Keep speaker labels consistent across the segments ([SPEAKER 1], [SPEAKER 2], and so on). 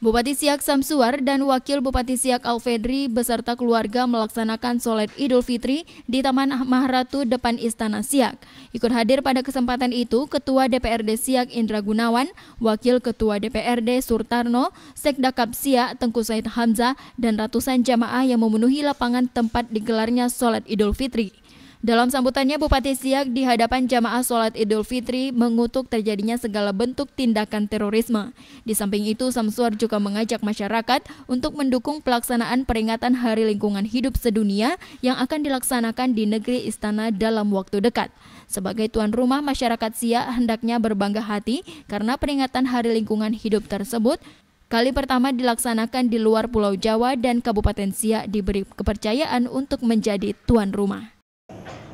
[SPEAKER 1] Bupati Siak Samsuar dan Wakil Bupati Siak Alfedri beserta keluarga melaksanakan sholat Idul Fitri di Taman Maharatu depan Istana Siak. Ikut hadir pada kesempatan itu Ketua DPRD Siak Indra Gunawan, Wakil Ketua DPRD Surtarno, Sekdakap Siak Tengku Said Hamzah, dan ratusan jamaah yang memenuhi lapangan tempat digelarnya sholat Idul Fitri. Dalam sambutannya, Bupati Siak di hadapan jamaah sholat Idul Fitri mengutuk terjadinya segala bentuk tindakan terorisme. Di samping itu, Samsuar juga mengajak masyarakat untuk mendukung pelaksanaan peringatan Hari Lingkungan Hidup Sedunia yang akan dilaksanakan di negeri Istana dalam waktu dekat. Sebagai tuan rumah, masyarakat Siak hendaknya berbangga hati karena peringatan Hari Lingkungan Hidup tersebut kali pertama dilaksanakan di luar Pulau Jawa dan Kabupaten Siak diberi kepercayaan untuk menjadi tuan rumah.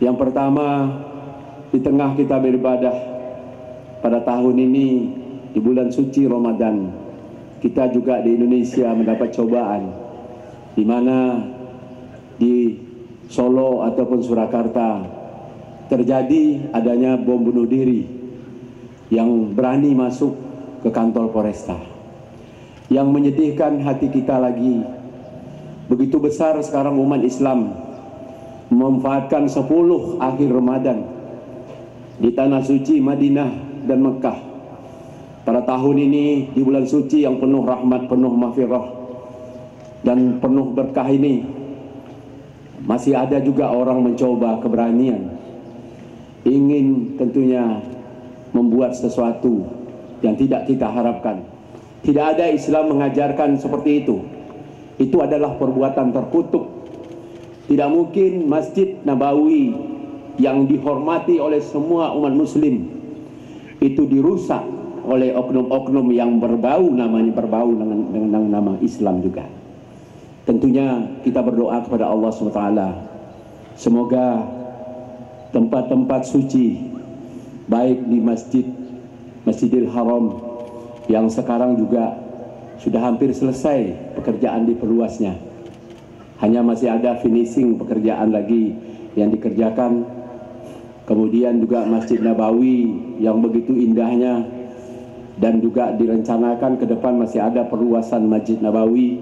[SPEAKER 2] Yang pertama, di tengah kita beribadah pada tahun ini di bulan suci Ramadan, kita juga di Indonesia mendapat cobaan di mana di Solo ataupun Surakarta terjadi adanya bom bunuh diri yang berani masuk ke kantor Polresta. Yang menyedihkan hati kita lagi, begitu besar sekarang umat Islam memanfaatkan 10 akhir Ramadan di tanah suci Madinah dan Mekah. Pada tahun ini di bulan suci yang penuh rahmat, penuh maghfirah dan penuh berkah ini, masih ada juga orang mencoba keberanian, ingin tentunya membuat sesuatu yang tidak kita harapkan. Tidak ada Islam mengajarkan seperti itu. Itu adalah perbuatan terkutuk. Tidak mungkin Masjid Nabawi yang dihormati oleh semua umat muslim itu dirusak oleh oknum-oknum yang berbau dengan nama Islam juga. Tentunya kita berdoa kepada Allah SWT. Semoga tempat-tempat suci baik di Masjidil Haram yang sekarang juga sudah hampir selesai pekerjaan diperluasnya. Hanya masih ada finishing pekerjaan lagi yang dikerjakan. Kemudian juga Masjid Nabawi yang begitu indahnya dan juga direncanakan ke depan masih ada perluasan Masjid Nabawi.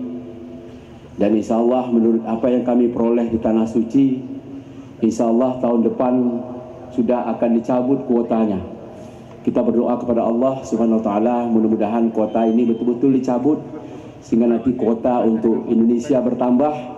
[SPEAKER 2] Dan insya Allah menurut apa yang kami peroleh di Tanah Suci, insya Allah tahun depan sudah akan dicabut kuotanya. Kita berdoa kepada Allah Subhanahu wa Ta'ala, mudah-mudahan kuota ini betul-betul dicabut sehingga nanti kuota untuk Indonesia bertambah,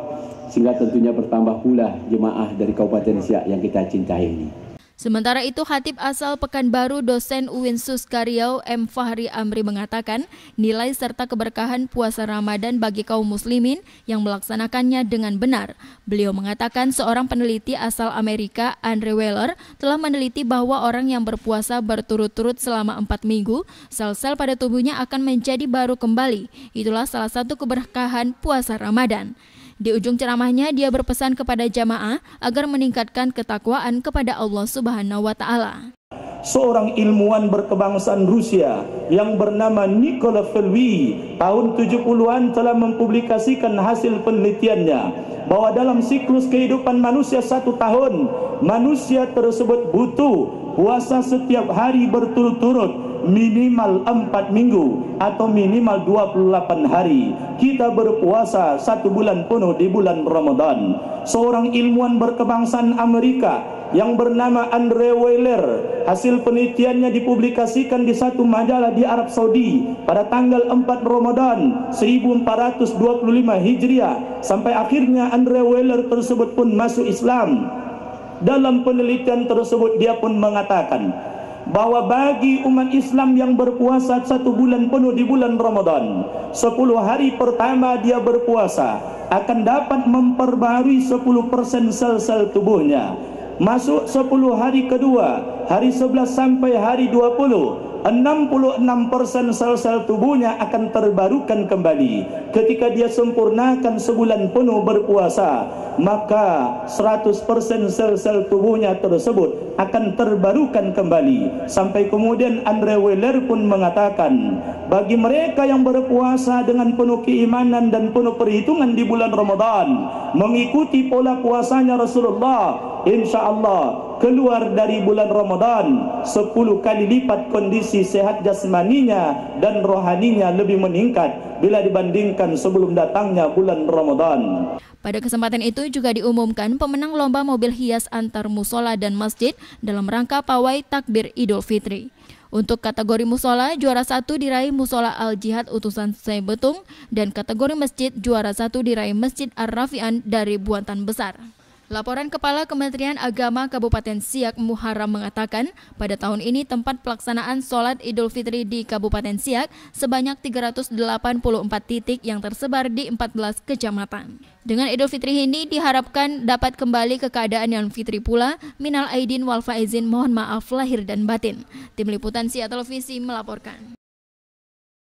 [SPEAKER 2] sehingga tentunya bertambah pula jemaah dari Kabupaten Siak yang kita cintai ini.
[SPEAKER 1] Sementara itu, Khatib asal Pekanbaru dosen UIN Suskaryau M. Fahri Amri mengatakan nilai serta keberkahan puasa Ramadan bagi kaum muslimin yang melaksanakannya dengan benar. Beliau mengatakan seorang peneliti asal Amerika, Andre Weller, telah meneliti bahwa orang yang berpuasa berturut-turut selama 4 minggu, sel-sel pada tubuhnya akan menjadi baru kembali. Itulah salah satu keberkahan puasa Ramadan. Di ujung ceramahnya, dia berpesan kepada jamaah agar meningkatkan ketakwaan kepada Allah Subhanahu wa Ta'ala.
[SPEAKER 3] Seorang ilmuwan berkebangsaan Rusia yang bernama Nikola Felwi tahun 70-an telah mempublikasikan hasil penelitiannya bahwa dalam siklus kehidupan manusia 1 tahun, manusia tersebut butuh puasa setiap hari berturut-turut minimal 4 minggu atau minimal 28 hari. Kita berpuasa 1 bulan penuh di bulan Ramadan. Seorang ilmuwan berkebangsaan Amerika yang bernama Andre Weller, hasil penelitiannya dipublikasikan di satu majalah di Arab Saudi pada tanggal 4 Ramadan 1425 Hijriah. Sampai akhirnya Andre Weller tersebut pun masuk Islam. Dalam penelitian tersebut dia pun mengatakan bahwa bagi umat Islam yang berpuasa 1 bulan penuh di bulan Ramadan, 10 hari pertama dia berpuasa akan dapat memperbarui 10% sel-sel tubuhnya. Masuk 10 hari kedua, hari 11 sampai hari 20, 66% sel-sel tubuhnya akan terbarukan kembali. Ketika dia sempurnakan sebulan penuh berpuasa, maka 100% sel-sel tubuhnya tersebut akan terbarukan kembali. Sampai kemudian Andre Weller pun mengatakan, bagi mereka yang berpuasa dengan penuh keimanan dan penuh perhitungan di bulan Ramadan, mengikuti pola puasanya Rasulullah, insya Allah keluar dari bulan Ramadan 10 kali lipat kondisi sehat jasmaninya dan rohaninya lebih meningkat bila dibandingkan sebelum datangnya bulan Ramadan.
[SPEAKER 1] Pada kesempatan itu juga diumumkan pemenang lomba mobil hias antar musola dan masjid dalam rangka pawai takbir Idul Fitri. Untuk kategori musola, juara 1 diraih Musola Al-Jihad Utusan Syekh Betung dan kategori masjid juara 1 diraih Masjid Ar-Rafi'an dari Buantan Besar. Laporan Kepala Kementerian Agama Kabupaten Siak Muharram mengatakan, pada tahun ini tempat pelaksanaan sholat Idul Fitri di Kabupaten Siak sebanyak 384 titik yang tersebar di 14 kecamatan. Dengan Idul Fitri ini diharapkan dapat kembali ke keadaan yang fitri pula. Minal aidin wal faizin, mohon maaf lahir dan batin. Tim Liputan Siak Televisi melaporkan.